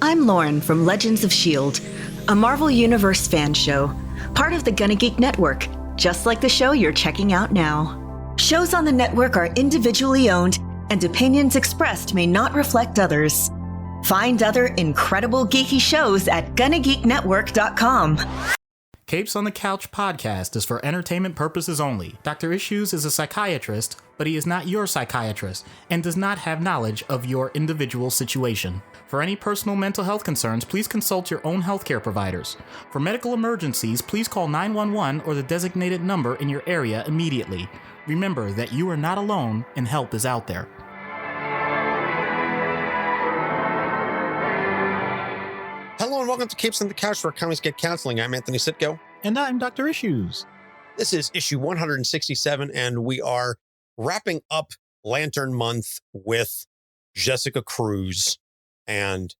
I'm Lauren from Legends of S.H.I.E.L.D., a Marvel Universe fan show, part of the Gonna Geek Network, just like the show you're checking out now. Shows on the network are individually owned, and opinions expressed may not reflect others. Find other incredible geeky shows at GonnaGeekNetwork.com. Capes on the Couch podcast is for entertainment purposes only. Dr. Issues is a psychiatrist, but he is not your psychiatrist and does not have knowledge of your individual situation. For any personal mental health concerns, please consult your own healthcare providers. For medical emergencies, please call 911 or the designated number in your area immediately. Remember that you are not alone and help is out there. Hello and welcome to Capes on the Couch, where comics get counseling. I'm Anthony Sitko. And I'm Dr. Issues. This is issue 167, and we are wrapping up Lantern Month with Jessica Cruz. And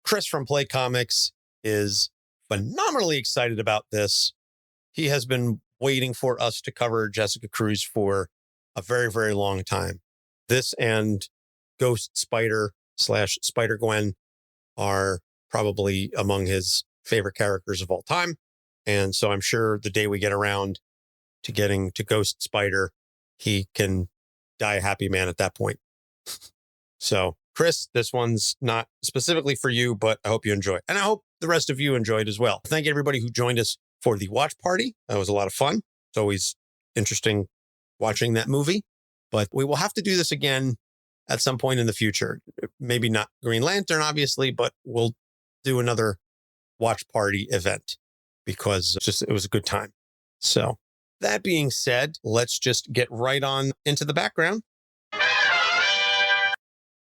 Chris from Play Comics is phenomenally excited about this. He has been waiting for us to cover Jessica Cruz for a very, very long time. This and Ghost Spider / Spider-Gwen are probably among his favorite characters of all time. And so I'm sure the day we get around to getting to Ghost Spider, he can die a happy man at that point. So, Chris, this one's not specifically for you, but I hope you enjoy it. And I hope the rest of you enjoyed as well. Thank everybody who joined us for the watch party. That was a lot of fun. It's always interesting watching that movie. But we will have to do this again at some point in the future. Maybe not Green Lantern, obviously, but we'll do another watch party event because it was a good time. So that being said, let's just get right on into the background.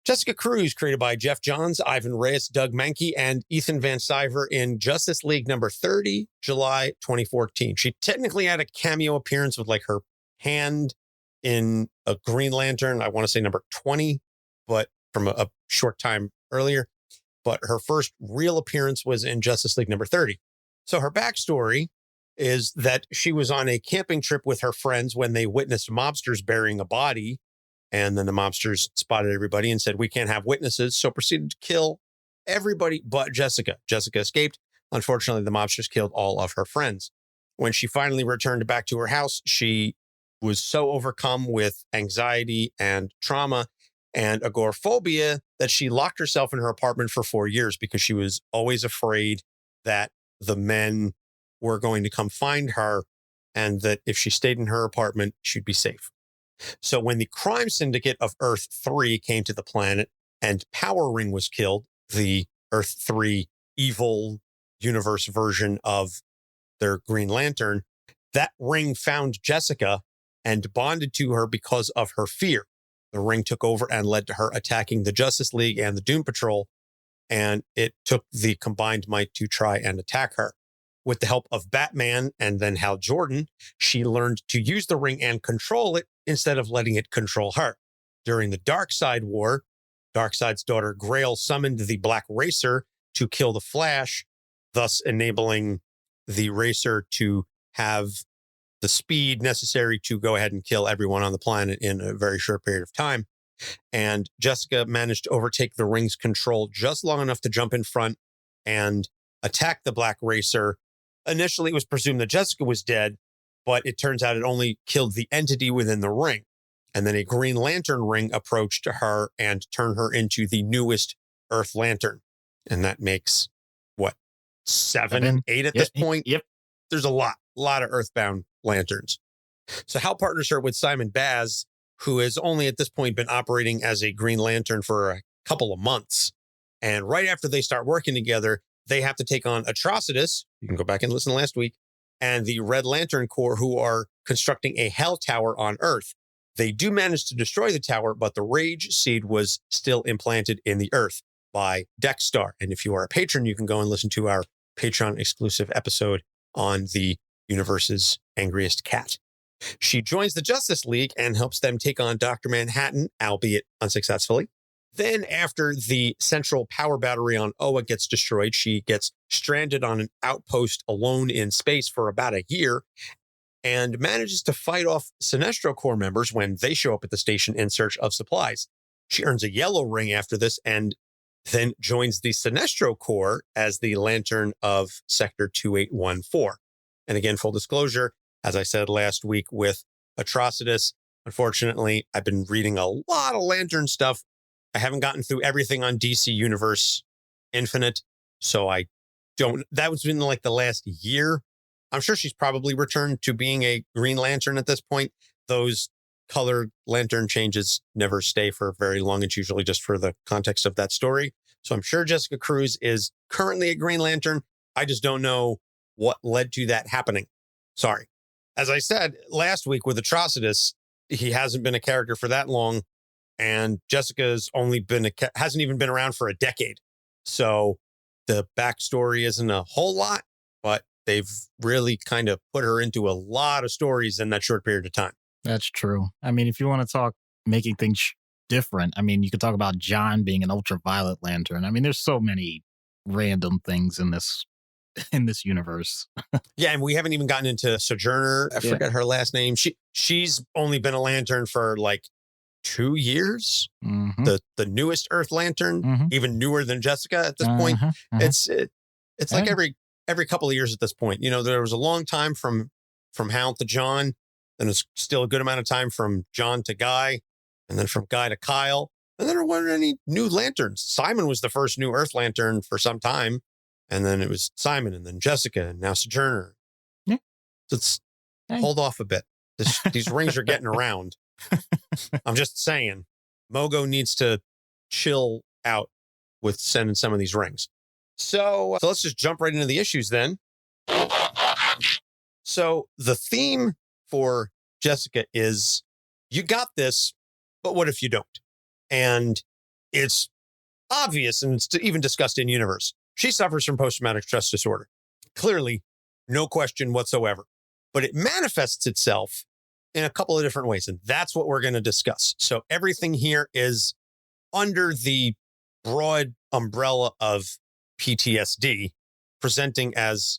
Jessica Cruz, created by Geoff Johns, Ivan Reis, Doug Mahnke, and Ethan Van Sciver in Justice League number 30, July 2014. She technically had a cameo appearance with like her hand in a Green Lantern, I want to say number 20, but from a short time earlier. But her first real appearance was in Justice League number 30. So her backstory is that she was on a camping trip with her friends when they witnessed mobsters burying a body. And then the mobsters spotted everybody and said, "We can't have witnesses." So proceeded to kill everybody but Jessica. Jessica escaped. Unfortunately, the mobsters killed all of her friends. When she finally returned back to her house, she was so overcome with anxiety and trauma and agoraphobia that she locked herself in her apartment for 4 years because she was always afraid that the men were going to come find her and that if she stayed in her apartment, she'd be safe. So when the Crime Syndicate of Earth-3 came to the planet and Power Ring was killed, the Earth-3 evil universe version of their Green Lantern, that ring found Jessica and bonded to her because of her fear. The ring took over and led to her attacking the Justice League and the Doom Patrol, and it took the combined might to try and attack her. With the help of Batman and then Hal Jordan, she learned to use the ring and control it instead of letting it control her. During the Darkseid War, Darkseid's daughter Grail summoned the Black Racer to kill the Flash, thus enabling the Racer to have the speed necessary to go ahead and kill everyone on the planet in a very short period of time. And Jessica managed to overtake the ring's control just long enough to jump in front and attack the Black Racer. Initially, it was presumed that Jessica was dead, but it turns out it only killed the entity within the ring. And then a Green Lantern ring approached her and turned her into the newest Earth Lantern. And that makes, what, 7, 8 at this point? Yep. There's a lot of Earthbound Lanterns. So Hal partners her with Simon Baz, who has only at this point been operating as a Green Lantern for a couple of months. And right after they start working together, they have to take on Atrocitus. You can go back and listen to last week. And the Red Lantern Corps, who are constructing a Hell Tower on Earth. They do manage to destroy the tower, but the Rage Seed was still implanted in the Earth by Dexstar. And if you are a patron, you can go and listen to our Patreon exclusive episode on the universe's angriest cat. She joins the Justice League and helps them take on Dr. Manhattan, albeit unsuccessfully. Then after the central power battery on Oa gets destroyed, she gets stranded on an outpost alone in space for about a year and manages to fight off Sinestro Corps members when they show up at the station in search of supplies. She earns a yellow ring after this and then joins the Sinestro Corps as the Lantern of Sector 2814. And again, full disclosure, as I said last week with Atrocitus, unfortunately, I've been reading a lot of Lantern stuff. I haven't gotten through everything on DC Universe Infinite, so I don't, that was been like the last year. I'm sure she's probably returned to being a Green Lantern at this point. Those color lantern changes never stay for very long. It's usually just for the context of that story. So I'm sure Jessica Cruz is currently a Green Lantern. I just don't know what led to that happening. Sorry. As I said last week with Atrocitus, he hasn't been a character for that long. And Jessica's only been hasn't even been around for a decade. So the backstory isn't a whole lot, but they've really kind of put her into a lot of stories in that short period of time. That's true. I mean, if you want to talk making things different, I mean, you could talk about John being an ultraviolet lantern. I mean, there's so many random things in this universe. Yeah, and we haven't even gotten into Sojourner. I forget her last name. She's only been a lantern for like 2 years. Mm-hmm. The newest Earth Lantern, even newer than Jessica at this point. It's like every couple of years at this point. You know, there was a long time from Hal to John. Then it's still a good amount of time from John to Guy, and then from Guy to Kyle. And then there weren't any new lanterns. Simon was the first new Earth Lantern for some time. And then it was Simon, and then Jessica, and now Sojourner. Yeah. So hold off a bit. These rings are getting around. I'm just saying, Mogo needs to chill out with sending some of these rings. So let's just jump right into the issues then. So the theme for Jessica is, you got this, but what if you don't? And it's obvious, and it's even discussed in universe. She suffers from post-traumatic stress disorder. Clearly, no question whatsoever. But it manifests itself in a couple of different ways, and that's what we're going to discuss. So everything here is under the broad umbrella of PTSD, presenting as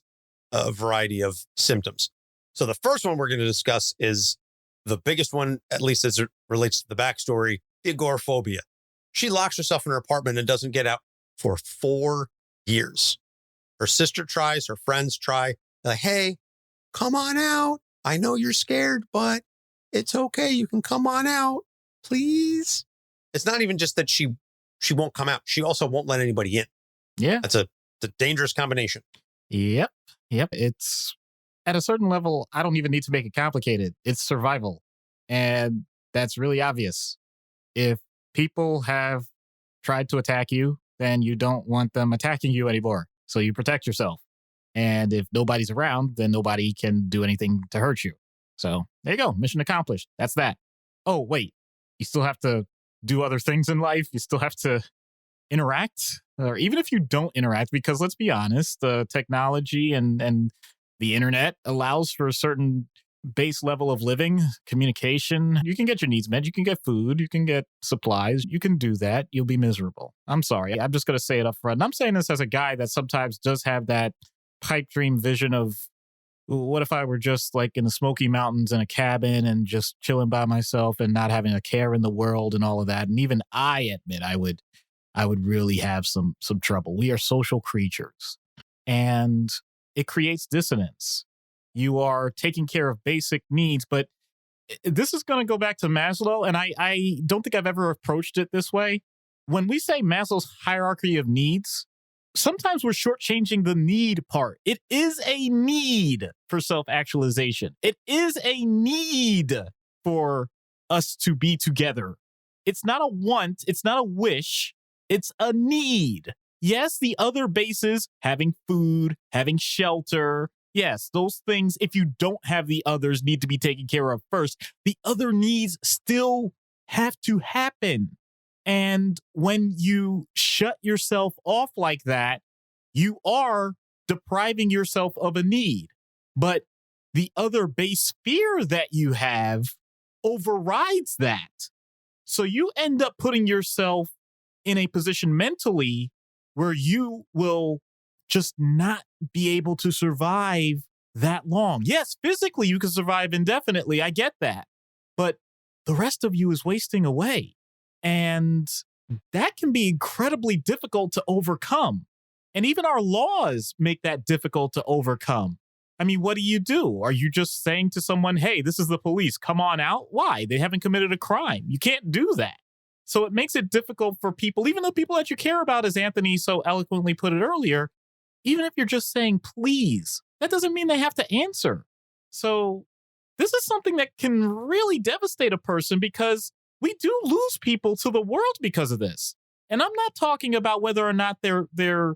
a variety of symptoms. So the first one we're going to discuss is the biggest one, at least as it relates to the backstory, the agoraphobia. She locks herself in her apartment and doesn't get out for 4 years. Her sister tries, her friends try. They're like, hey, come on out. I know you're scared, but it's okay. You can come on out, please. It's not even just that she won't come out. She also won't let anybody in. Yeah. That's a dangerous combination. Yep. It's at a certain level, I don't even need to make it complicated. It's survival. And that's really obvious. If people have tried to attack you, then you don't want them attacking you anymore. So you protect yourself. And if nobody's around, then nobody can do anything to hurt you. So there you go. Mission accomplished. That's that. Oh, wait. You still have to do other things in life. You still have to interact. Or even if you don't interact, because let's be honest, the technology and the internet allows for a certain base level of living, communication. You can get your needs met. You can get food. You can get supplies. You can do that. You'll be miserable. I'm sorry. I'm just going to say it up front. And I'm saying this as a guy that sometimes does have that pipe dream vision of, what if I were just like in the Smoky Mountains in a cabin and just chilling by myself and not having a care in the world and all of that. And even I admit I would really have some trouble. We are social creatures, and it creates dissonance. You are taking care of basic needs, but this is going to go back to Maslow, and I don't think I've ever approached it this way. When we say Maslow's hierarchy of needs, sometimes we're shortchanging the need part. It is a need for self-actualization. It is a need for us to be together. It's not a want. It's not a wish. It's a need. Yes, the other bases, having food, having shelter. Yes, those things, if you don't have the others, need to be taken care of first. The other needs still have to happen. And when you shut yourself off like that, you are depriving yourself of a need. But the other base fear that you have overrides that. So you end up putting yourself in a position mentally where you will just not be able to survive that long. Yes, physically you can survive indefinitely. I get that. But the rest of you is wasting away. And that can be incredibly difficult to overcome. And even our laws make that difficult to overcome. I mean, what do? Are you just saying to someone, hey, this is the police, come on out? Why? They haven't committed a crime. You can't do that. So it makes it difficult for people, even the people that you care about, as Anthony so eloquently put it earlier, even if you're just saying please, that doesn't mean they have to answer. So this is something that can really devastate a person, because we do lose people to the world because of this. And I'm not talking about whether or not they're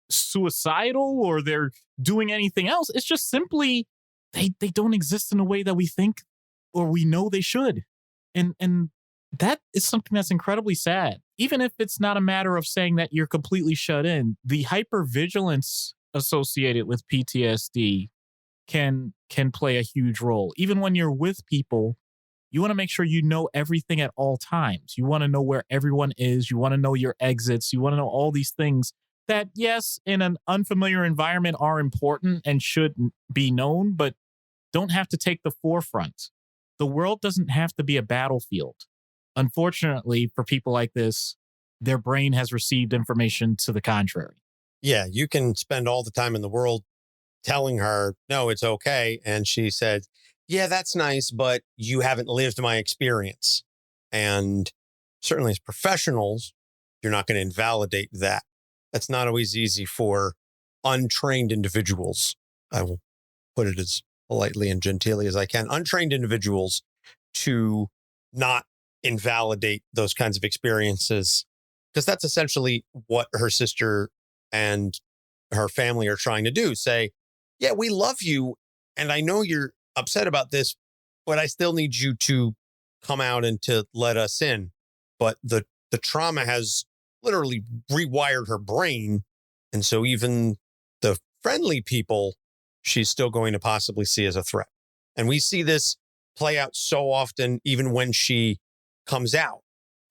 suicidal or they're doing anything else. It's just simply they don't exist in a way that we think or we know they should. And that is something that's incredibly sad. Even if it's not a matter of saying that you're completely shut in, the hypervigilance associated with PTSD can play a huge role. Even when you're with people, you want to make sure you know everything at all times. You want to know where everyone is. You want to know your exits. You want to know all these things that, yes, in an unfamiliar environment are important and should be known, but don't have to take the forefront. The world doesn't have to be a battlefield. Unfortunately, for people like this, their brain has received information to the contrary. Yeah, you can spend all the time in the world telling her, no, it's okay. And she said, yeah, that's nice, but you haven't lived my experience. And certainly as professionals, you're not going to invalidate that. That's not always easy for untrained individuals. I will put it as politely and genteelly as I can. Untrained individuals to not invalidate those kinds of experiences, because that's essentially what her sister and her family are trying to do. Say, yeah, we love you. And I know you're upset about this, but I still need you to come out and to let us in. But the trauma has literally rewired her brain. And so even the friendly people, she's still going to possibly see as a threat. And we see this play out so often, even when she comes out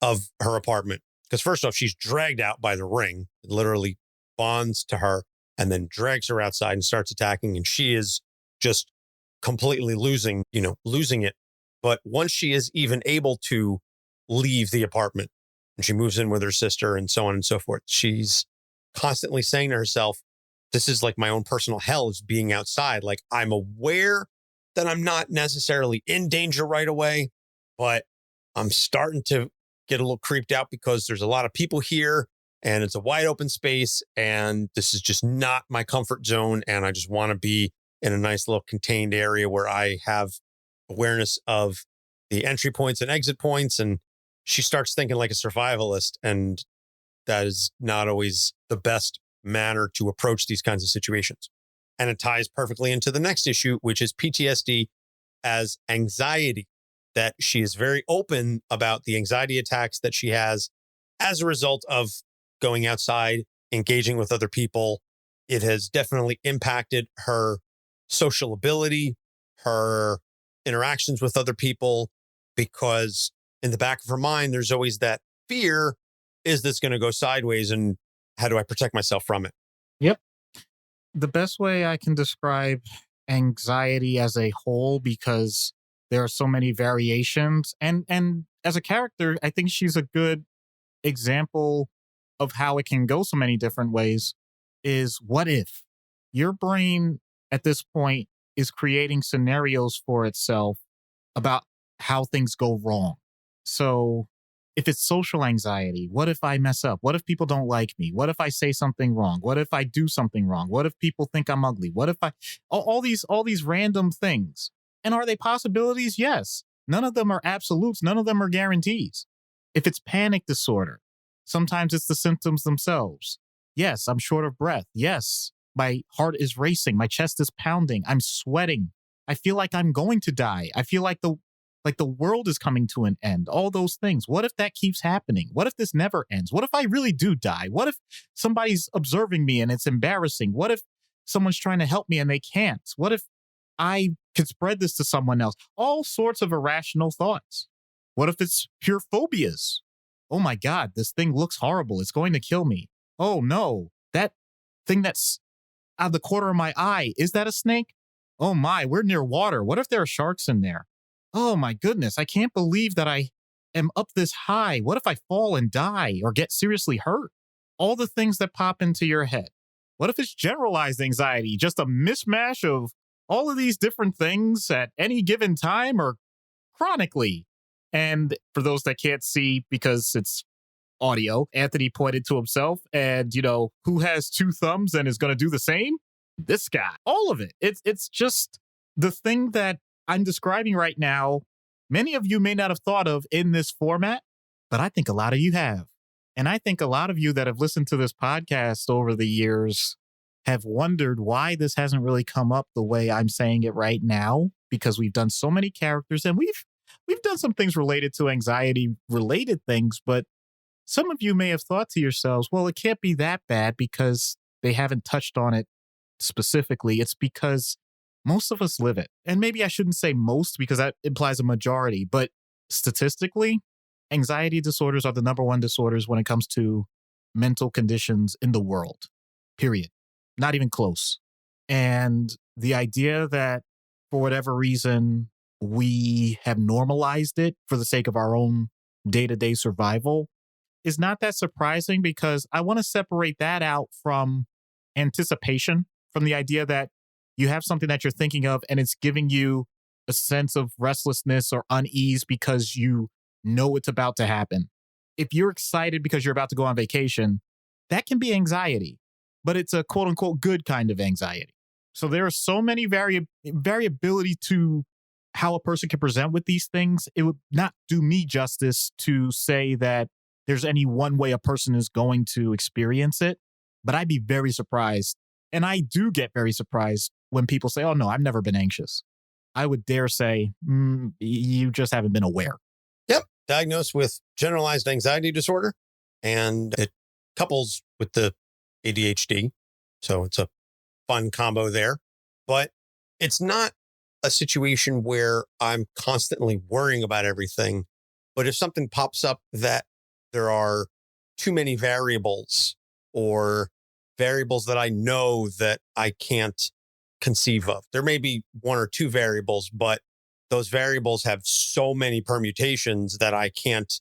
of her apartment. Because first off, she's dragged out by the ring. It literally bonds to her and then drags her outside and starts attacking. And she is just completely losing it. But once she is even able to leave the apartment and she moves in with her sister and so on and so forth, she's constantly saying to herself, this is like my own personal hell, is being outside. Like, I'm aware that I'm not necessarily in danger right away, but I'm starting to get a little creeped out because there's a lot of people here and it's a wide open space and this is just not my comfort zone. And I just want to be in a nice little contained area where I have awareness of the entry points and exit points. And she starts thinking like a survivalist. And that is not always the best manner to approach these kinds of situations. And it ties perfectly into the next issue, which is PTSD as anxiety, that she is very open about the anxiety attacks that she has as a result of going outside, engaging with other people. It has definitely impacted her social ability, her interactions with other people, because in the back of her mind, there's always that fear. Is this going to go sideways? And how do I protect myself from it? Yep. The best way I can describe anxiety as a whole, because there are so many variations, and as a character, I think she's a good example of how it can go so many different ways, is what if your brain at this point is creating scenarios for itself about how things go wrong. So if it's social anxiety, what if I mess up? What if people don't like me? What if I say something wrong? What if I do something wrong? What if people think I'm ugly? What if all these random things. And are they possibilities? Yes. None of them are absolutes. None of them are guarantees. If it's panic disorder, sometimes it's the symptoms themselves. Yes, I'm short of breath. Yes, my heart is racing. My chest is pounding. I'm sweating. I feel like I'm going to die. I feel like the world is coming to an end. All those things. What if that keeps happening? What if this never ends? What if I really do die? What if somebody's observing me and it's embarrassing? What if someone's trying to help me and they can't? What if I could spread this to someone else? All sorts of irrational thoughts. What if it's pure phobias? Oh my God, this thing looks horrible. It's going to kill me. Oh no, that thing that's out of the corner of my eye, is that a snake? Oh my, we're near water. What if there are sharks in there? Oh my goodness, I can't believe that I am up this high? What if I fall and die or get seriously hurt? All the things that pop into your head. What if it's generalized anxiety, just a mismatch of all of these different things at any given time or chronically? And for those that can't see because it's audio, Anthony pointed to himself and, who has two thumbs and is going to do the same? This guy. All of it. It's just the thing that I'm describing right now. Many of you may not have thought of in this format, but I think a lot of you have. And I think a lot of you that have listened to this podcast over the years have wondered why this hasn't really come up the way I'm saying it right now, because we've done so many characters and we've done some things related to anxiety related things, but some of you may have thought to yourselves, well, it can't be that bad because they haven't touched on it specifically. It's because most of us live it. And maybe I shouldn't say most because that implies a majority, but statistically, anxiety disorders are the number one disorders when it comes to mental conditions in the world, period. Not even close. And the idea that for whatever reason, we have normalized it for the sake of our own day-to-day survival is not that surprising, because I want to separate that out from anticipation, from the idea that you have something that you're thinking of and it's giving you a sense of restlessness or unease because you know it's about to happen. If you're excited because you're about to go on vacation, that can be anxiety, but it's a quote unquote good kind of anxiety. So there are so many variability to how a person can present with these things. It would not do me justice to say that there's any one way a person is going to experience it, but I'd be very surprised. And I do get very surprised when people say, oh no, I've never been anxious. I would dare say, you just haven't been aware. Yep. Diagnosed with generalized anxiety disorder, and it couples with the ADHD. So it's a fun combo there, but it's not a situation where I'm constantly worrying about everything. But if something pops up that there are too many variables or variables that I know that I can't conceive of, there may be one or two variables, but those variables have so many permutations that I can't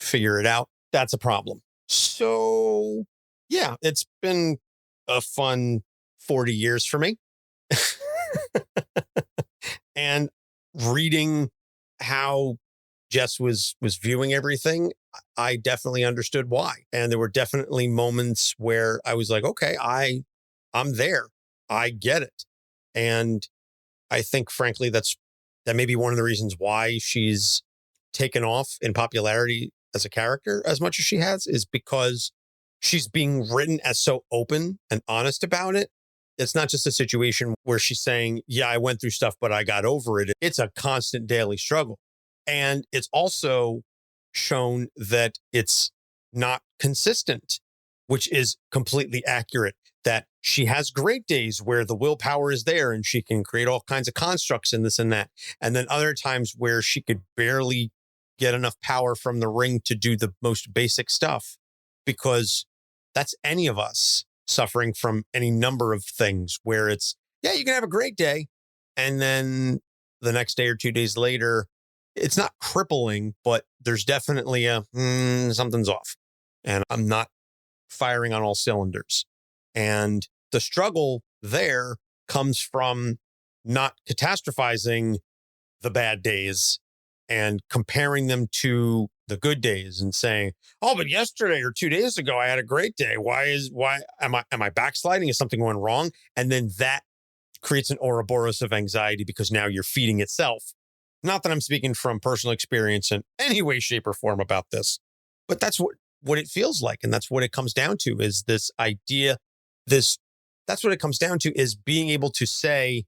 figure it out. That's a problem. So yeah, it's been a fun 40 years for me. And reading how Jess was viewing everything, I definitely understood why. And there were definitely moments where I was like, okay, I'm there. I get it. And I think, frankly, that may be one of the reasons why she's taken off in popularity as a character as much as she has, is because she's being written as so open and honest about it. It's not just a situation where she's saying, yeah, I went through stuff, but I got over it. It's a constant daily struggle. And it's also shown that it's not consistent, which is completely accurate. That she has great days where the willpower is there and she can create all kinds of constructs and this and that. And then other times where she could barely get enough power from the ring to do the most basic stuff, because that's any of us suffering from any number of things where it's, yeah, you can have a great day. And then the next day or 2 days later, it's not crippling, but there's definitely something's off and I'm not firing on all cylinders. And the struggle there comes from not catastrophizing the bad days and comparing them to the good days and saying, oh, but yesterday or 2 days ago, I had a great day. Why am I backsliding? Is something going wrong? And then that creates an Ouroboros of anxiety because now you're feeding itself. Not that I'm speaking from personal experience in any way, shape, or form about this, but that's what it feels like. And that's what it comes down to, is this idea, that's what it comes down to, is being able to say,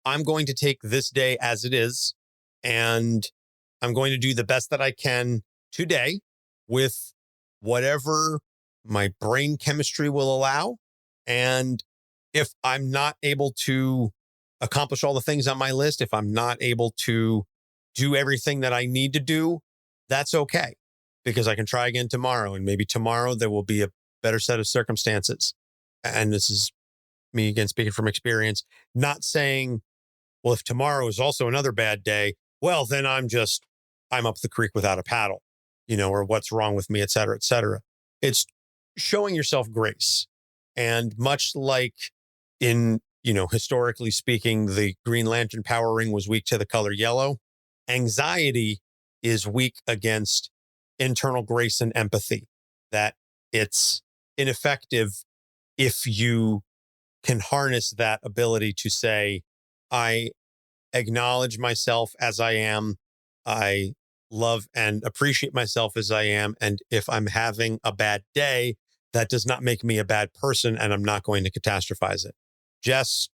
I'm going to take this day as it is, and I'm going to do the best that I can today with whatever my brain chemistry will allow. And if I'm not able to accomplish all the things on my list, if I'm not able to do everything that I need to do, that's okay, because I can try again tomorrow. And maybe tomorrow there will be a better set of circumstances. And this is me again speaking from experience, not saying, well, if tomorrow is also another bad day, well, then I'm up the creek without a paddle. or what's wrong with me, et cetera, et cetera. It's showing yourself grace. And much like in, historically speaking, the Green Lantern power ring was weak to the color yellow. Anxiety is weak against internal grace and empathy, that it's ineffective if you can harness that ability to say, I acknowledge myself as I am. I love and appreciate myself as I am. And if I'm having a bad day, that does not make me a bad person, and I'm not going to catastrophize it. Jess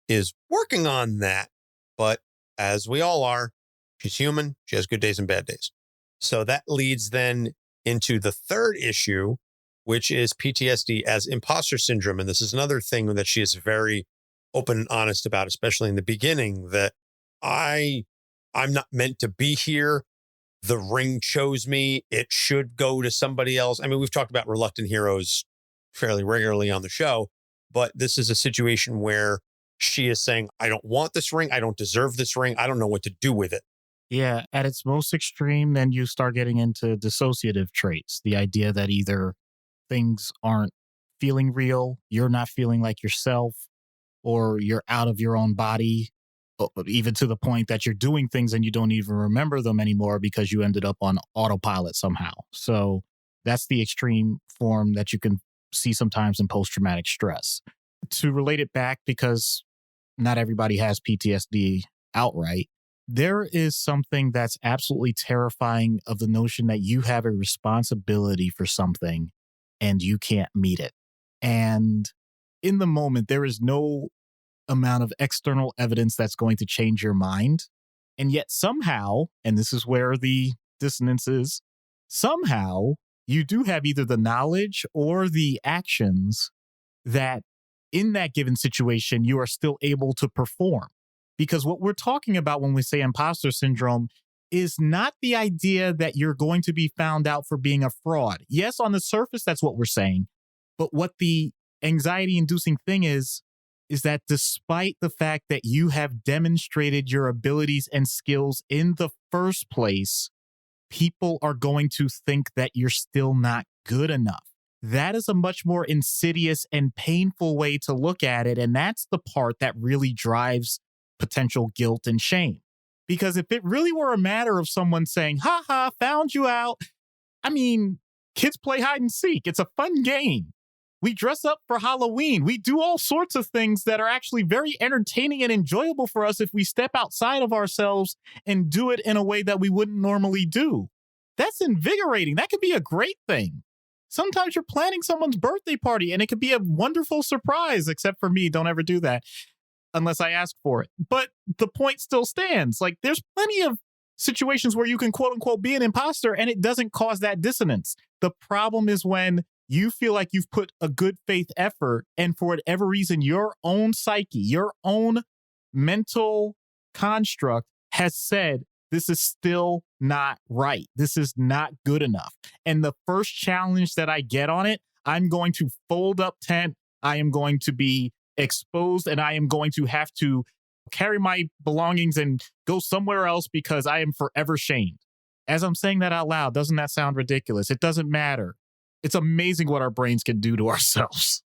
is working on that, but as we all are, she's human. She has good days and bad days. So that leads then into the third issue, which is PTSD as imposter syndrome. And this is another thing that she is very open and honest about, especially in the beginning, that I'm not meant to be here. The ring chose me. It should go to somebody else. I mean, we've talked about reluctant heroes fairly regularly on the show, but this is a situation where she is saying, I don't want this ring. I don't deserve this ring. I don't know what to do with it. Yeah, at its most extreme, then you start getting into dissociative traits. The idea that either things aren't feeling real, you're not feeling like yourself, or you're out of your own body, even to the point that you're doing things and you don't even remember them anymore because you ended up on autopilot somehow. So that's the extreme form that you can see sometimes in post-traumatic stress. To relate it back, because not everybody has PTSD outright, there is something that's absolutely terrifying of the notion that you have a responsibility for something and you can't meet it. And in the moment, there is no amount of external evidence that's going to change your mind. And yet somehow, and this is where the dissonance is, somehow you do have either the knowledge or the actions that in that given situation, you are still able to perform. Because what we're talking about when we say imposter syndrome is not the idea that you're going to be found out for being a fraud. Yes, on the surface, that's what we're saying. But what the anxiety-inducing thing is that despite the fact that you have demonstrated your abilities and skills in the first place, people are going to think that you're still not good enough. That is a much more insidious and painful way to look at it. And that's the part that really drives potential guilt and shame. Because if it really were a matter of someone saying, ha ha, found you out. I mean, kids play hide and seek. It's a fun game. We dress up for Halloween. We do all sorts of things that are actually very entertaining and enjoyable for us if we step outside of ourselves and do it in a way that we wouldn't normally do. That's invigorating. That could be a great thing. Sometimes you're planning someone's birthday party and it could be a wonderful surprise, except for me. Don't ever do that unless I ask for it. But the point still stands. Like, there's plenty of situations where you can quote unquote be an imposter and it doesn't cause that dissonance. The problem is when you feel like you've put a good faith effort and for whatever reason, your own psyche, your own mental construct has said, this is still not right. This is not good enough. And the first challenge that I get on it, I'm going to fold up tent. I am going to be exposed and I am going to have to carry my belongings and go somewhere else because I am forever shamed. As I'm saying that out loud, doesn't that sound ridiculous? It doesn't matter. It's amazing what our brains can do to ourselves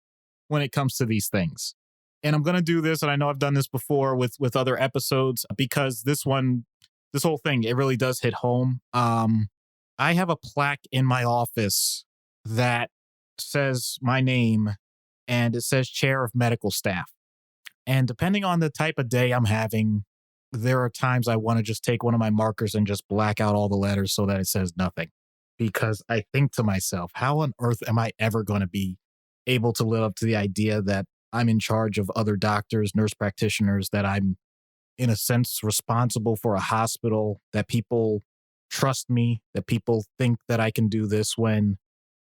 when it comes to these things. And I'm going to do this, and I know I've done this before with other episodes, because this whole thing, it really does hit home. I have a plaque in my office that says my name, and it says Chair of Medical Staff. And depending on the type of day I'm having, there are times I want to just take one of my markers and just black out all the letters so that it says nothing. Because I think to myself, how on earth am I ever going to be able to live up to the idea that I'm in charge of other doctors, nurse practitioners, that I'm in a sense responsible for a hospital, that people trust me, that people think that I can do this, when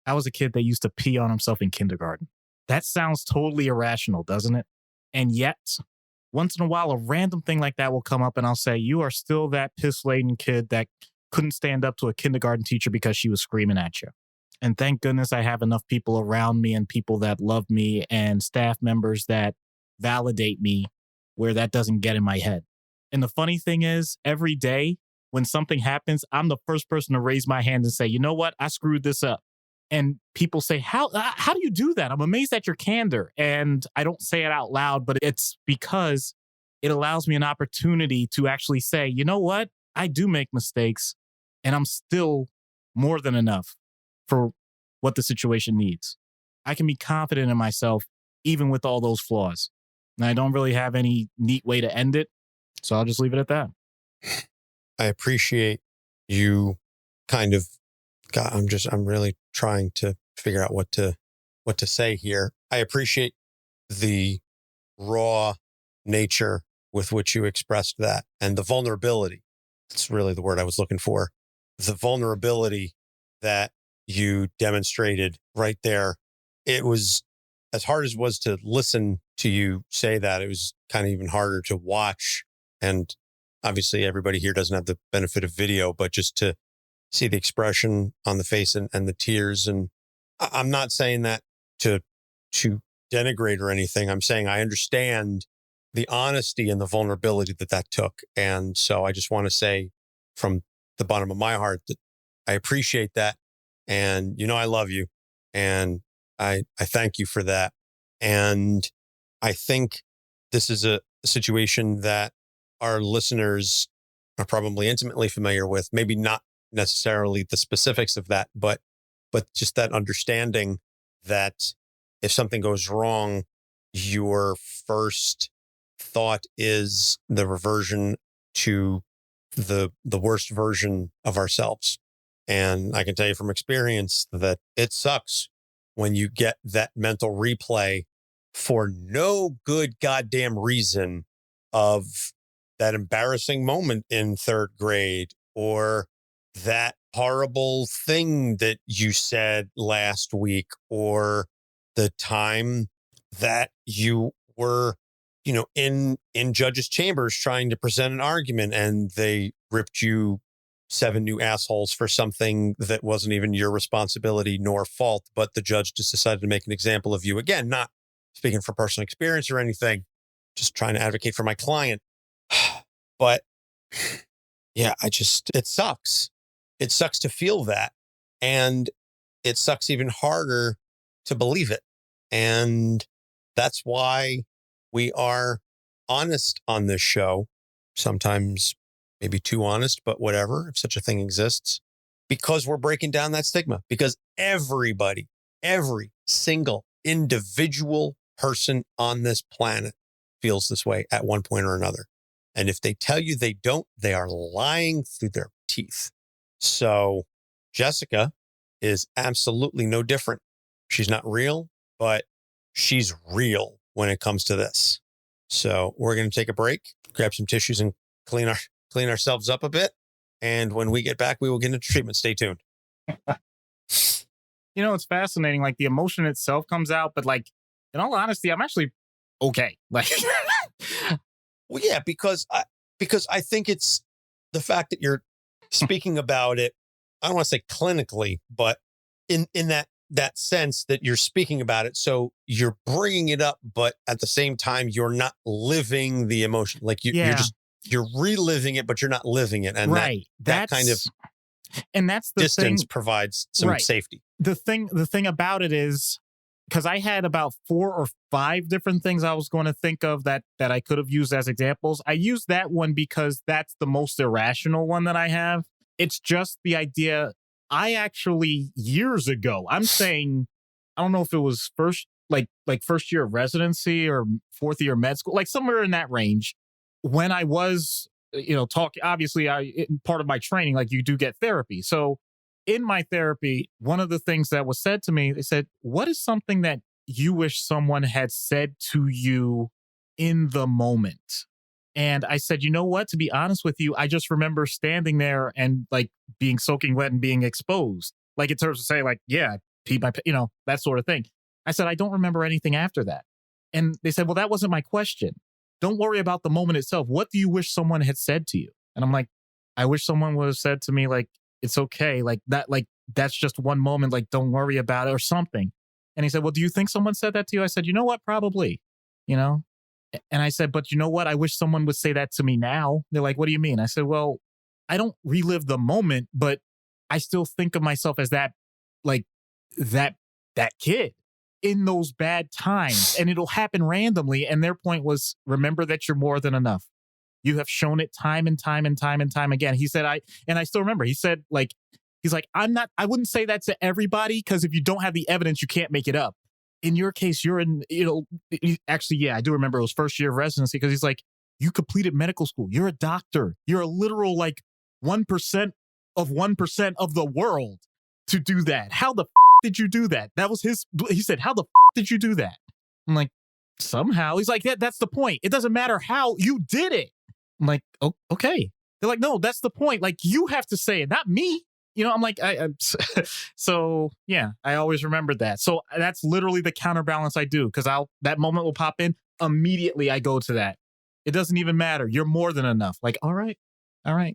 I was a kid that used to pee on himself in kindergarten. That sounds totally irrational, doesn't it? And yet, once in a while, a random thing like that will come up and I'll say, you are still that piss-laden kid that couldn't stand up to a kindergarten teacher because she was screaming at you. And thank goodness I have enough people around me and people that love me and staff members that validate me where that doesn't get in my head. And the funny thing is, every day when something happens, I'm the first person to raise my hand and say, you know what? I screwed this up. And people say, how do you do that? I'm amazed at your candor. And I don't say it out loud, but it's because it allows me an opportunity to actually say, you know what? I do make mistakes and I'm still more than enough for what the situation needs. I can be confident in myself, even with all those flaws. And I don't really have any neat way to end it. So I'll just leave it at that. I appreciate you kind of, God, I'm really trying to figure out what to say here. I appreciate the raw nature with which you expressed that and the vulnerability. That's really the word I was looking for. The vulnerability that you demonstrated right there. It was, as hard as it was to listen to you say that, it was kind of even harder to watch. And obviously everybody here doesn't have the benefit of video, but just to see the expression on the face and the tears. And I'm not saying that to denigrate or anything. I'm saying I understand the honesty and the vulnerability that took. And so I just want to say from the bottom of my heart that I appreciate that. And, you know, I love you. And I thank you for that. And I think this is a situation that our listeners are probably intimately familiar with, maybe not necessarily the specifics of that, but just that understanding that if something goes wrong, your first thought is the reversion to the worst version of ourselves. And I can tell you from experience that it sucks when you get that mental replay for no good goddamn reason of that embarrassing moment in third grade or that horrible thing that you said last week or the time that you were, you know, in judges' chambers trying to present an argument and they ripped you 7 new assholes for something that wasn't even your responsibility nor fault, but the judge just decided to make an example of you. Again, not speaking from personal experience or anything, just trying to advocate for my client. But yeah, it sucks. It sucks to feel that. And it sucks even harder to believe it. And that's why we are honest on this show. Sometimes maybe too honest, but whatever, if such a thing exists, because we're breaking down that stigma, because everybody, every single individual person on this planet feels this way at one point or another. And if they tell you they don't, they are lying through their teeth. So Jessica is absolutely no different. She's not real, but she's real when it comes to this. So we're going to take a break, grab some tissues and clean ourselves up a bit. And when we get back, we will get into treatment. Stay tuned. You know, it's fascinating. Like the emotion itself comes out, but like, in all honesty, I'm actually okay. Like, well, yeah, because I think it's the fact that you're speaking about it. I don't want to say clinically, but in that sense that you're speaking about it. So you're bringing it up, but at the same time, you're not living the emotion. Like you're reliving it, but you're not living it. And right. that kind of and that's the distance thing, provides some safety. The thing about it is, because I had about 4 or 5 different things I was going to think of that I could have used as examples. I used that one because that's the most irrational one that I have. It's just the idea. I actually, years ago, I'm saying, I don't know if it was first year of residency or 4th year med school, like somewhere in that range, when I was, talking, obviously part of my training, like you do get therapy. So in my therapy, one of the things that was said to me, they said, what is something that you wish someone had said to you in the moment? And I said, you know what, to be honest with you, I just remember standing there and like being soaking wet and being exposed. Like in terms of saying like, yeah, pee my, that sort of thing. I said, I don't remember anything after that. And they said, well, that wasn't my question. Don't worry about the moment itself. What do you wish someone had said to you? And I'm like, I wish someone would have said to me, like, it's okay. Like that, like, that's just one moment. Like, don't worry about it or something. And he said, well, do you think someone said that to you? I said, you know what? Probably, And I said, but you know what? I wish someone would say that to me now. They're like, what do you mean? I said, well, I don't relive the moment, but I still think of myself as that kid in those bad times, and it'll happen randomly. And their point was, remember that you're more than enough. You have shown it time and time and time and time again. He said, I still remember, he said, like, he's like, I wouldn't say that to everybody, because if you don't have the evidence, you can't make it up. In your case, you're in, actually, yeah, I do remember it was first year of residency, because he's like, you completed medical school. You're a doctor. You're a literal, like, 1% of 1% of the world to do that. How the did you do that? That was he said, how the did you do that? I'm like, somehow. He's like, that's the point. It doesn't matter how you did it. I'm like, oh, okay. They're like, no, that's the point. Like, you have to say it, not me. I'm like, so yeah, I always remembered that. So that's literally the counterbalance I do, because that moment will pop in. Immediately I go to that. It doesn't even matter. You're more than enough. Like, all right.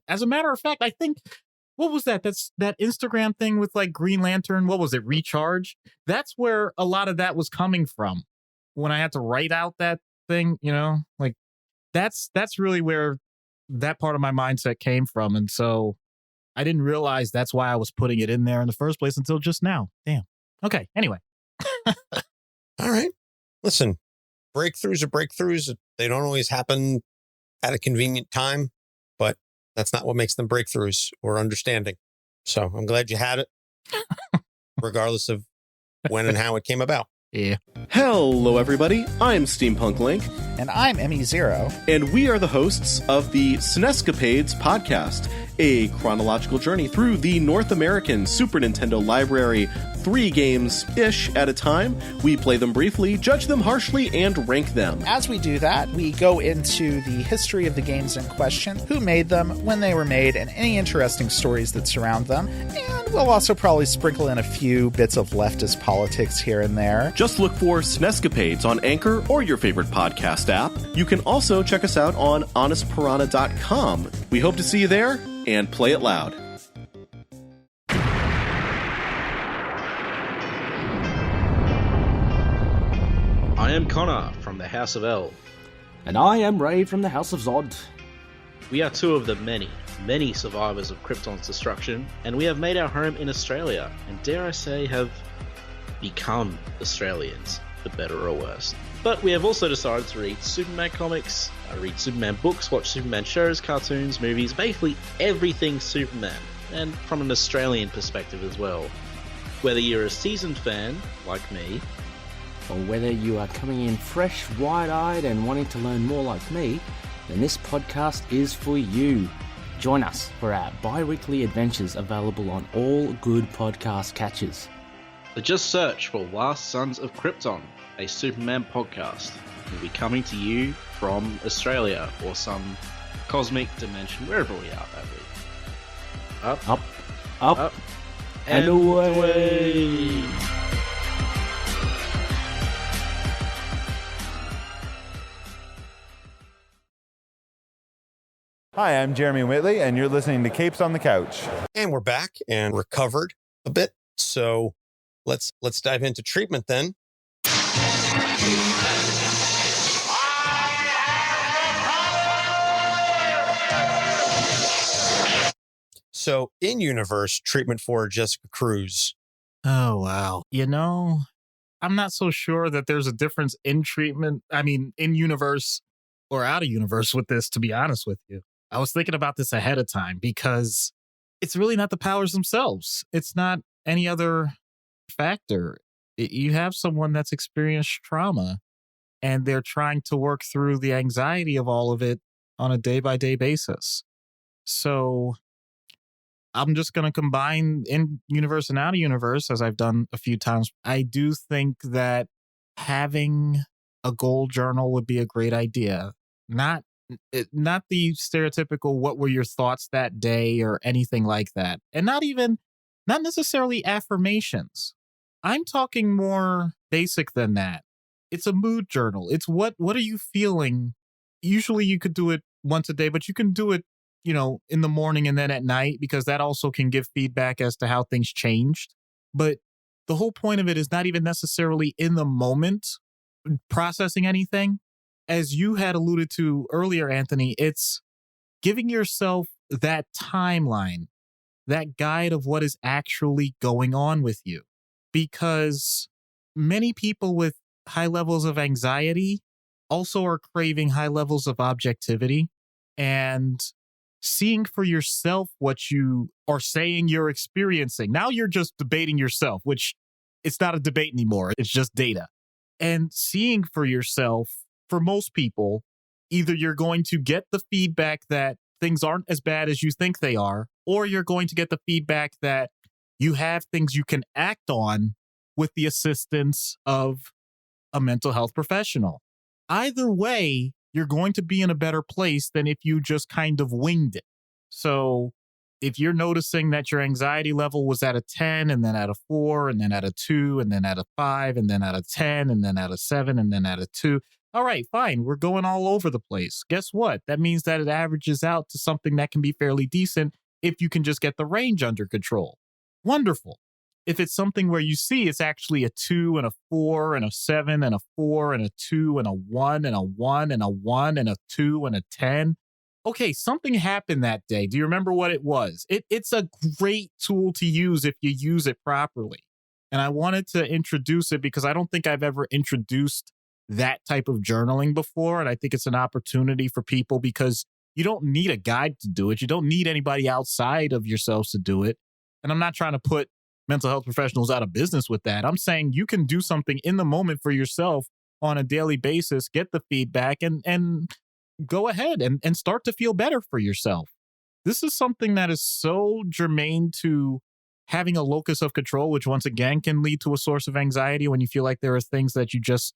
As a matter of fact, I think, what was that? That's that Instagram thing with like Green Lantern. What was it? Recharge. That's where a lot of that was coming from. When I had to write out that thing, like that's really where that part of my mindset came from. And so I didn't realize that's why I was putting it in there in the first place until just now. Damn. Okay. Anyway. All right. Listen, breakthroughs are breakthroughs. They don't always happen at a convenient time, but that's not what makes them breakthroughs or understanding. So I'm glad you had it, regardless of when and how it came about. Yeah. Hello, everybody. I'm Steampunk Link. And I'm ME0. And we are the hosts of the Snescapades podcast, a chronological journey through the North American Super Nintendo library, 3 games-ish at a time. We play them briefly, judge them harshly, and rank them. As we do that, we go into the history of the games in question, who made them, when they were made, and any interesting stories that surround them. And we'll also probably sprinkle in a few bits of leftist politics here and there. Just look for Snescapades on Anchor or your favorite podcast app. You can also check us out on honestpiranha.com. We hope to see you there, and play it loud. I am Connor from the House of L. And I am Ray from the House of Zod. We are 2 of the many, many survivors of Krypton's destruction, and we have made our home in Australia, and dare I say, have become Australians, for better or worse. But we have also decided to read Superman comics, read Superman books, watch Superman shows, cartoons, movies, basically everything Superman, and from an Australian perspective as well. Whether you're a seasoned fan, like me, Or whether you are coming in fresh, wide-eyed and wanting to learn more like me, then this podcast is for you. Join us for our bi-weekly adventures available on all good podcast catchers. so just search for Last Sons of Krypton, a Superman podcast. We'll be coming to you from Australia or some cosmic dimension, wherever we are that week. Up, and away. Hi, I'm Jeremy Whitley, and you're listening to Capes on the Couch. And we're back and recovered a bit. So let's dive into treatment then. So in-universe treatment for Jessica Cruz. Oh, wow. I'm not so sure that there's a difference in treatment. I mean, in universe or out of universe with this, to be honest with you. I was thinking about this ahead of time because it's really not the powers themselves. It's not any other factor. You have someone that's experienced trauma and they're trying to work through the anxiety of all of it on a day-by-day basis. So I'm just going to combine in universe and out of universe, as I've done a few times. I do think that having a goal journal would be a great idea. Not the stereotypical what were your thoughts that day or anything like that. And not necessarily affirmations. I'm talking more basic than that. It's a mood journal. It's what are you feeling? Usually you could do it once a day, but you can do it, in the morning and then at night, because that also can give feedback as to how things changed. But the whole point of it is not even necessarily in the moment processing anything. As you had alluded to earlier, Anthony, it's giving yourself that timeline, that guide of what is actually going on with you. Because many people with high levels of anxiety also are craving high levels of objectivity, and seeing for yourself what you are saying you're experiencing. Now you're just debating yourself, which it's not a debate anymore. It's just data. And seeing for yourself, for most people, either you're going to get the feedback that things aren't as bad as you think they are, or you're going to get the feedback that you have things you can act on with the assistance of a mental health professional. Either way, you're going to be in a better place than if you just kind of winged it. So if you're noticing that your anxiety level was at a 10 and then at a 4 and then at a 2 and then at a 5 and then at a 10 and then at a 7 and then at a 2. All right, fine. We're going all over the place. Guess what? That means that it averages out to something that can be fairly decent if you can just get the range under control. Wonderful. If it's something where you see it's actually a 2 and a 4 and a 7 and a 4 and a 2 and a 1 and a 1 and a 1 and a 2 and a 10. Okay, something happened that day. Do you remember what it was? It's a great tool to use if you use it properly. And I wanted to introduce it because I don't think I've ever introduced that type of journaling before. And I think it's an opportunity for people because you don't need a guide to do it. You don't need anybody outside of yourselves to do it. And I'm not trying to put mental health professionals out of business with that. I'm saying you can do something in the moment for yourself on a daily basis, get the feedback and go ahead and start to feel better for yourself. This is something that is so germane to having a locus of control, which once again can lead to a source of anxiety when you feel like there are things that you just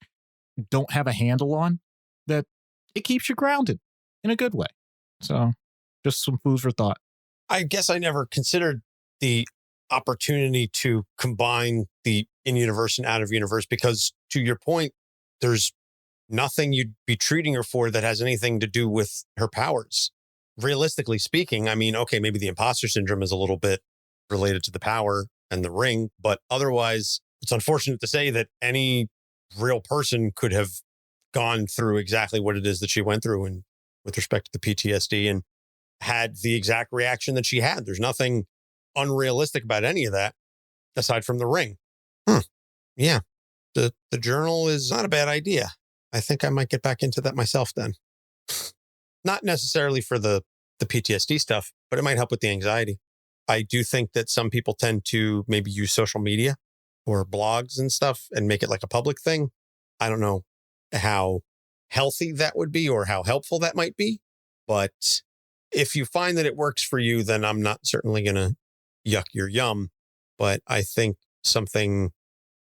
don't have a handle on, that it keeps you grounded in a good way. So just some food for thought. I guess I never considered the opportunity to combine the in-universe and out-of-universe because, to your point, there's nothing you'd be treating her for that has anything to do with her powers. Realistically speaking, I mean, okay, maybe the imposter syndrome is a little bit related to the power and the ring, but otherwise, it's unfortunate to say that any real person could have gone through exactly what it is that she went through and with respect to the PTSD and had the exact reaction that she had. There's nothing unrealistic about any of that aside from the ring. Yeah. The journal is not a bad idea. I think I might get back into that myself then. Not necessarily for the PTSD stuff, but it might help with the anxiety. I do think that some people tend to maybe use social media or blogs and stuff and make it like a public thing. I don't know how healthy that would be or how helpful that might be. But if you find that it works for you, then I'm not certainly going to yuck your yum. But I think something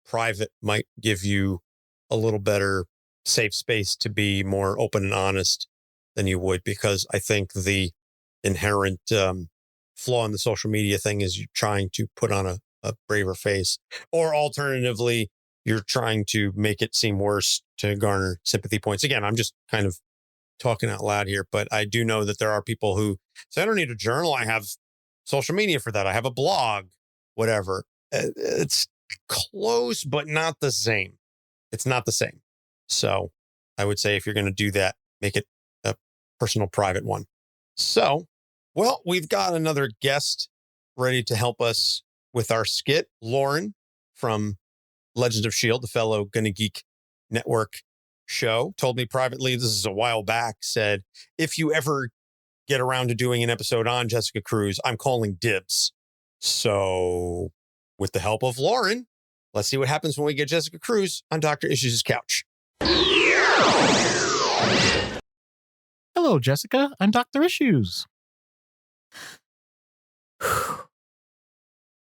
private might give you a little better safe space to be more open and honest than you would, because I think the inherent flaw in the social media thing is you're trying to put on a braver face, or alternatively, you're trying to make it seem worse to garner sympathy points. Again, I'm just kind of talking out loud here, but I do know that there are people who say, I don't need a journal. I have social media for that. I have a blog, whatever. It's close, but not the same. It's not the same. So I would say if you're going to do that, make it a personal, private one. So, well, we've got another guest ready to help us with our skit. Lauren from Legends of S.H.I.E.L.D., the fellow Gonna Geek Network show, told me privately, this is a while back, said, if you ever get around to doing an episode on Jessica Cruz, I'm calling dibs. So with the help of Lauren, let's see what happens when we get Jessica Cruz on Dr. Issues' couch. Hello, Jessica. I'm Dr. Issues.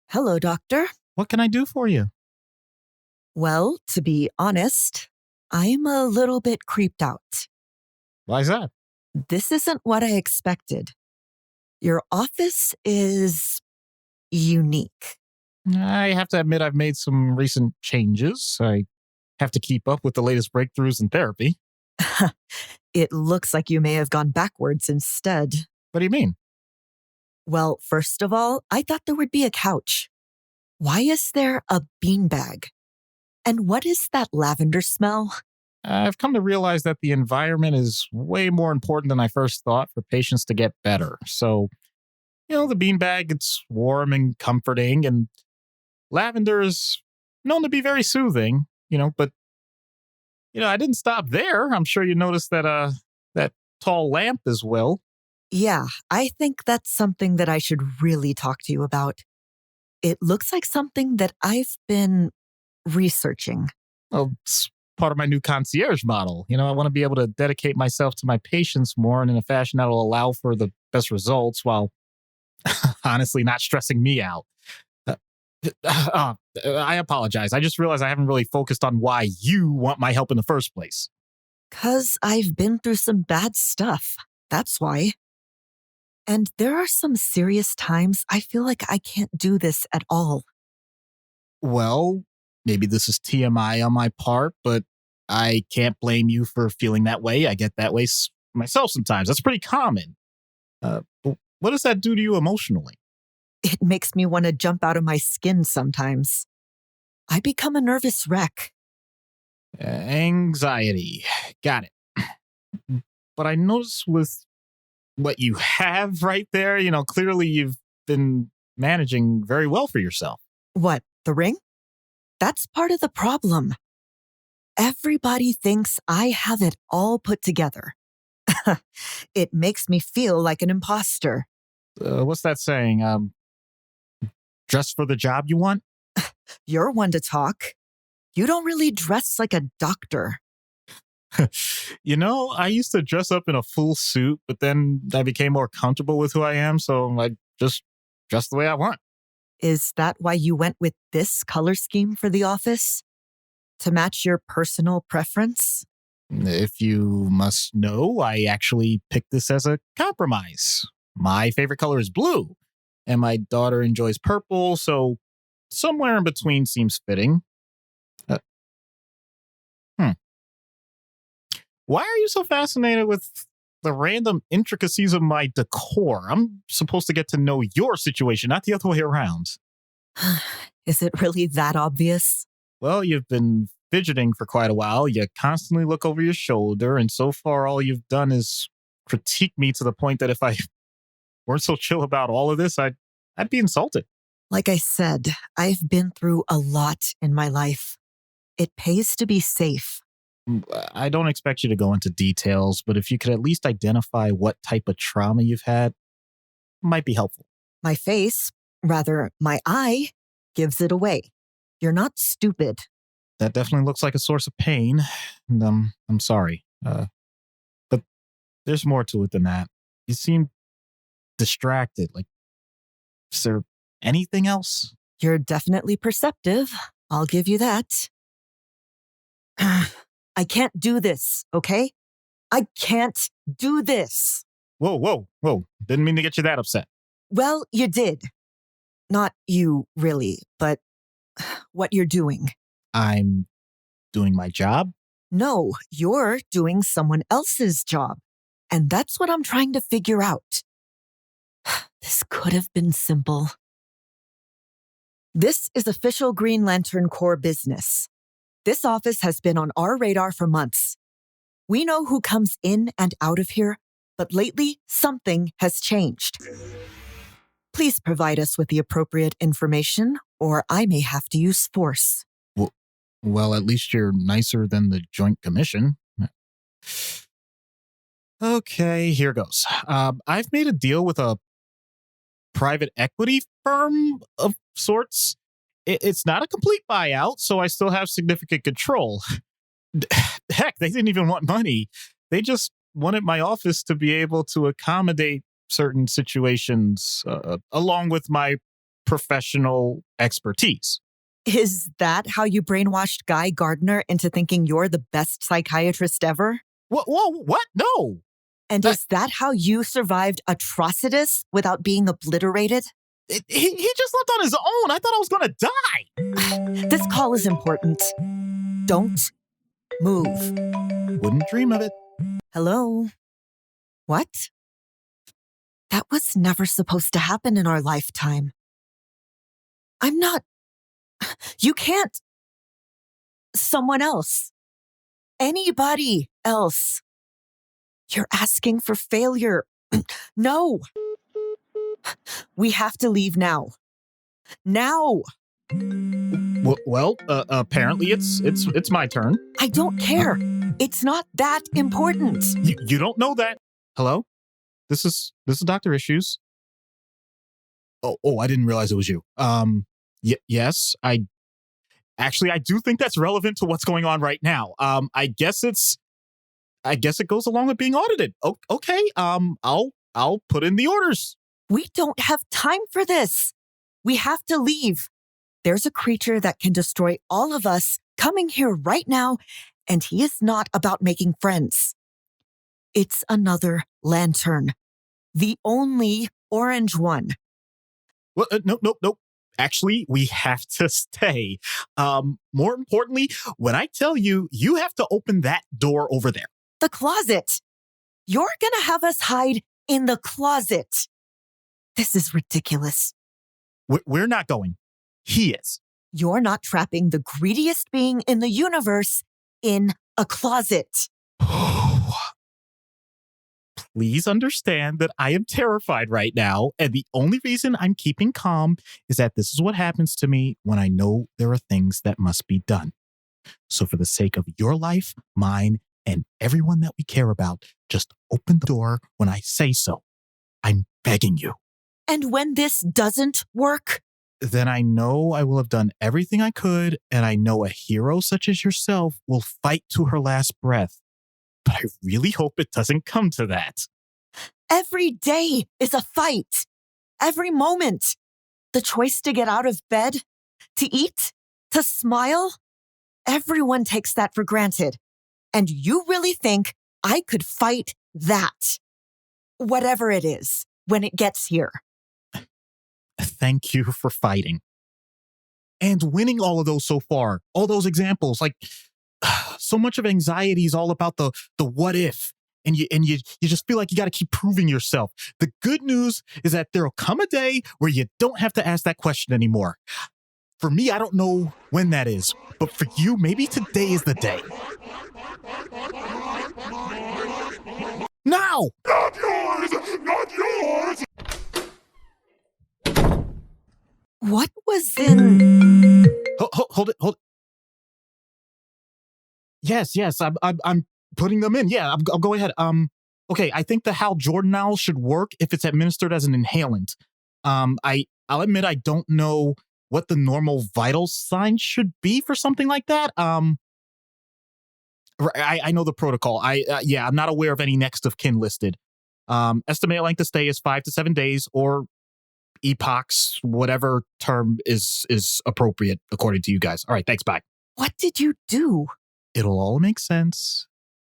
Hello, Doctor. What can I do for you? Well, to be honest, I'm a little bit creeped out. Why is that? This isn't what I expected. Your office is unique. I have to admit I've made some recent changes. I have to keep up with the latest breakthroughs in therapy. It looks like you may have gone backwards instead. What do you mean? Well, first of all, I thought there would be a couch. Why is there a beanbag? And what is that lavender smell? I've come to realize that the environment is way more important than I first thought for patients to get better. So The beanbag, it's warm and comforting, and lavender is known to be very soothing, but, I didn't stop there. I'm sure you noticed that tall lamp as well. Yeah, I think that's something that I should really talk to you about. It looks like something that I've been researching. Well, it's part of my new concierge model. I want to be able to dedicate myself to my patients more and in a fashion that will allow for the best results while honestly not stressing me out. I apologize. I just realized I haven't really focused on why you want my help in the first place. 'Cause I've been through some bad stuff. That's why. And there are some serious times I feel like I can't do this at all. Well, maybe this is TMI on my part, but I can't blame you for feeling that way. I get that way myself sometimes. That's pretty common. But what does that do to you emotionally? It makes me want to jump out of my skin sometimes. I become a nervous wreck. Anxiety. Got it. But I notice with what you have right there, clearly you've been managing very well for yourself. What, the ring? That's part of the problem. Everybody thinks I have it all put together. It makes me feel like an imposter. What's that saying? Dress for the job you want? You're one to talk. You don't really dress like a doctor. I used to dress up in a full suit, but then I became more comfortable with who I am, so I just dress the way I want. Is that why you went with this color scheme for the office? To match your personal preference? If you must know, I actually picked this as a compromise. My favorite color is blue, and my daughter enjoys purple, so somewhere in between seems fitting. Why are you so fascinated with the random intricacies of my decor? I'm supposed to get to know your situation, not the other way around. Is it really that obvious? Well, you've been fidgeting for quite a while. You constantly look over your shoulder, and so far all you've done is critique me to the point that if I weren't so chill about all of this, I'd be insulted. Like I said, I've been through a lot in my life. It pays to be safe. I don't expect you to go into details, but if you could at least identify what type of trauma you've had, might be helpful. My face, rather my eye, gives it away. You're not stupid. That definitely looks like a source of pain, and I'm sorry. But there's more to it than that. You seem distracted. Is there anything else? You're definitely perceptive. I'll give you that. I can't do this, okay? I can't do this. Whoa. Didn't mean to get you that upset. Well, you did. Not you, really, but what you're doing. I'm doing my job? No, you're doing someone else's job. And that's what I'm trying to figure out. This could have been simple. This is official Green Lantern Corps business. This office has been on our radar for months. We know who comes in and out of here, but lately something has changed. Please provide us with the appropriate information, or I may have to use force. Well, at least you're nicer than the Joint Commission. Okay, here goes. I've made a deal with a private equity firm of sorts. It's not a complete buyout, so I still have significant control. Heck, they didn't even want money. They just wanted my office to be able to accommodate certain situations along with my professional expertise. Is that how you brainwashed Guy Gardner into thinking you're the best psychiatrist ever? What? No. And is that how you survived Atrocitus without being obliterated? He just left on his own. I thought I was going to die. This call is important. Don't move. Wouldn't dream of it. Hello? What? That was never supposed to happen in our lifetime. I'm not... You can't... Someone else. Anybody else. You're asking for failure. No. We have to leave now. Now! Well, apparently it's my turn. I don't care. It's not that important. You don't know that. Hello? This is Dr. Issues. Oh, I didn't realize it was you. Yes, I do think that's relevant to what's going on right now. I guess it goes along with being audited. Okay. I'll put in the orders. We don't have time for this. We have to leave. There's a creature that can destroy all of us coming here right now, and he is not about making friends. It's another lantern. The only orange one. Well, nope. Actually, we have to stay. More importantly, when I tell you, you have to open that door over there. The closet. You're gonna have us hide in the closet. This is ridiculous. We're not going. He is. You're not trapping the greediest being in the universe in a closet. Please understand that I am terrified right now, and the only reason I'm keeping calm is that this is what happens to me when I know there are things that must be done. So for the sake of your life, mine, and everyone that we care about, just open the door when I say so. I'm begging you. And when this doesn't work, then I know I will have done everything I could, and I know a hero such as yourself will fight to her last breath. But I really hope it doesn't come to that. every day is a fight. Every moment. The choice to get out of bed, to eat, to smile. Everyone takes that for granted. And you really think I could fight that? Whatever it is, when it gets here. Thank you for fighting. And winning all of those so far. All those examples. Like, so much of anxiety is all about the what if. And you just feel like you got to keep proving yourself. The good news is that there'll come a day where you don't have to ask that question anymore. For me, I don't know when that is. But for you, maybe today is the day. Now! Not yours! Not yours! What was in... Hold it. Yes, I'm putting them in. Yeah, I'll go ahead. Okay, I think the Hal Jordan owl should work if it's administered as an inhalant. I'll admit I don't know what the normal vital sign should be for something like that. I know the protocol. I'm not aware of any next of kin listed. Estimated length of stay is 5 to 7 days, or epochs, whatever term is appropriate according to you guys. All right, thanks, bye. What did you do? It'll all make sense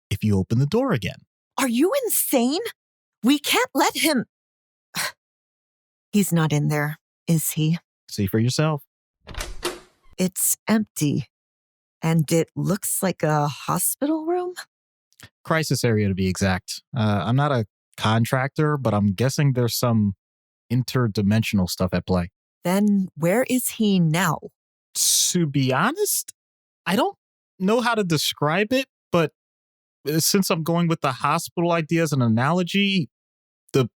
if you open the door again. Are you insane? We can't let him... He's not in there, is he? See for yourself. It's empty. And it looks like a hospital room? Crisis area, to be exact. I'm not a contractor, but I'm guessing there's some interdimensional stuff at play. Then where is he now? To be honest, I don't know how to describe it, but since I'm going with the hospital idea as an analogy, the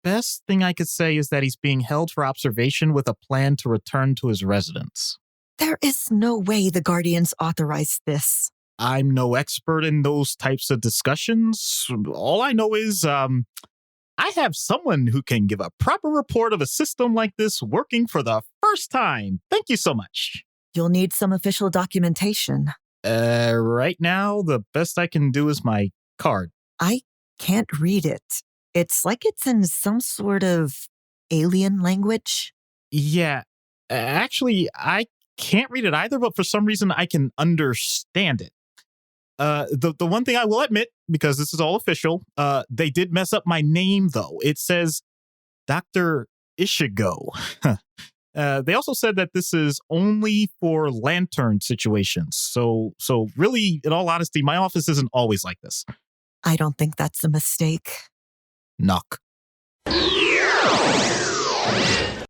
best thing I could say is that he's being held for observation with a plan to return to his residence. There is no way the Guardians authorized this. I'm no expert in those types of discussions. All I know is I have someone who can give a proper report of a system like this working for the first time. Thank you so much. You'll need some official documentation. Right now, the best I can do is my card. I can't read it. It's like it's in some sort of alien language. Yeah, actually, I can't read it either, but for some reason I can understand it. The one thing I will admit, because this is all official, they did mess up my name, though. It says Dr. Ishigo. They also said that this is only for lantern situations. So really, in all honesty, my office isn't always like this. I don't think that's a mistake. Knock.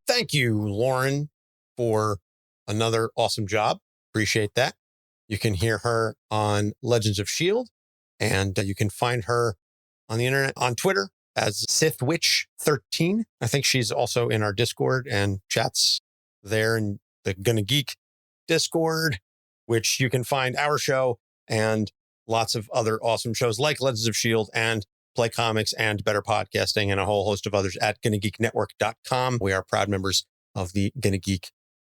Thank you, Lauren, for another awesome job. Appreciate that. You can hear her on Legends of S.H.I.E.L.D. and you can find her on the internet on Twitter as Sith Witch 13. I think she's also in our Discord and chats there in the Gonna Geek Discord, which you can find our show and lots of other awesome shows like Legends of S.H.I.E.L.D. and Play Comics and Better Podcasting and a whole host of others at GonnaGeekNetwork.com. We are proud members of the Gonna Geek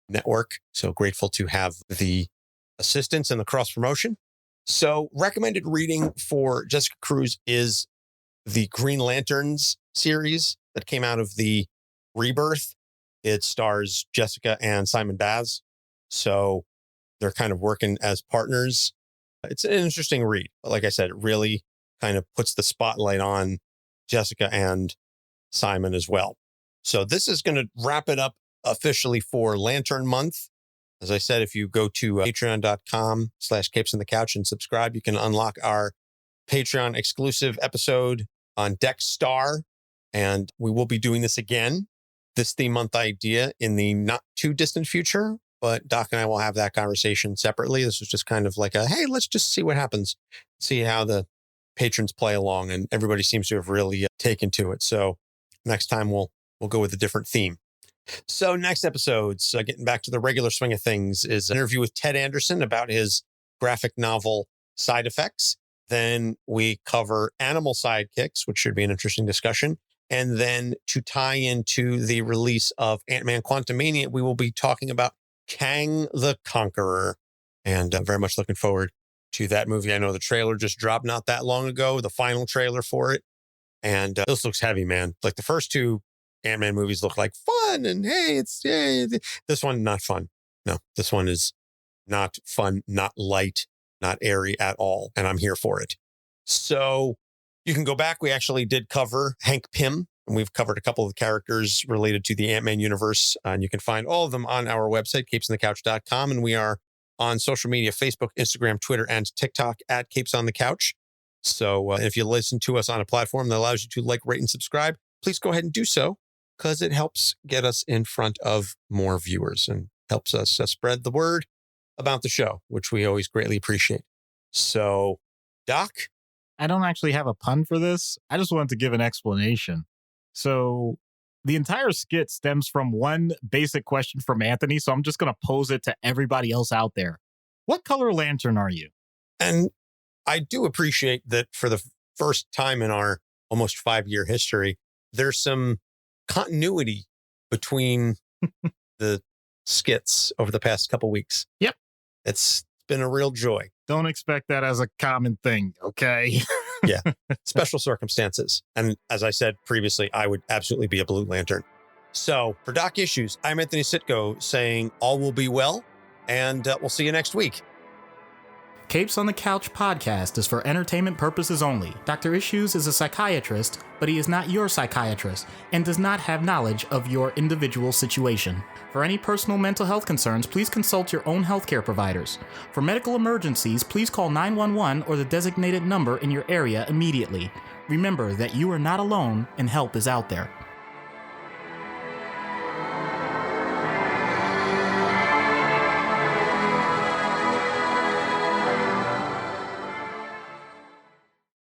Network. So grateful to have the assistance and the cross promotion. So recommended reading for Jessica Cruz is the Green Lanterns series that came out of the Rebirth. It stars Jessica and Simon Baz. So they're kind of working as partners. It's an interesting read. But like I said, it really kind of puts the spotlight on Jessica and Simon as well. So this is going to wrap it up officially for Lantern Month. As I said, if you go to patreon.com/Capes on the Couch and subscribe, you can unlock our Patreon exclusive episode on Deck Star. And we will be doing this again, this theme month idea, in the not too distant future. But Doc and I will have that conversation separately. This was just kind of like a, hey, let's just see what happens, see how the patrons play along. And everybody seems to have really taken to it. So next time we'll go with a different theme. So next episodes, getting back to the regular swing of things, is an interview with Ted Anderson about his graphic novel Side Effects. Then we cover Animal Sidekicks, which should be an interesting discussion. And then to tie into the release of Ant-Man Quantumania, we will be talking about Kang the Conqueror. And I'm very much looking forward to that movie. I know the trailer just dropped not that long ago, the final trailer for it. And this looks heavy, man. Like the first two Ant-Man movies look like fun. And hey, this one, not fun. No, this one is not fun, not light, not airy at all. And I'm here for it. So you can go back. We actually did cover Hank Pym, and we've covered a couple of the characters related to the Ant-Man universe. And you can find all of them on our website, capesonthecouch.com. And we are on social media, Facebook, Instagram, Twitter, and TikTok at Capes on the Couch. So if you listen to us on a platform that allows you to like, rate, and subscribe, please go ahead and do so, because it helps get us in front of more viewers and helps us spread the word about the show, which we always greatly appreciate. So, Doc? I don't actually have a pun for this. I just wanted to give an explanation. So the entire skit stems from one basic question from Anthony, so I'm just going to pose it to everybody else out there. What color lantern are you? And I do appreciate that for the first time in our almost 5-year history, there's some continuity between the skits over the past couple weeks. Yep. It's been a real joy. Don't expect that as a common thing, okay? Yeah. Special circumstances. And as I said previously, I would absolutely be a Blue Lantern. So for Doc Issues, I'm Anthony Sitko saying all will be well, and we'll see you next week. Capes on the Couch podcast is for entertainment purposes only. Dr. Issues is a psychiatrist, but he is not your psychiatrist and does not have knowledge of your individual situation. For any personal mental health concerns, please consult your own healthcare providers. For medical emergencies, please call 911 or the designated number in your area immediately. Remember that you are not alone and help is out there.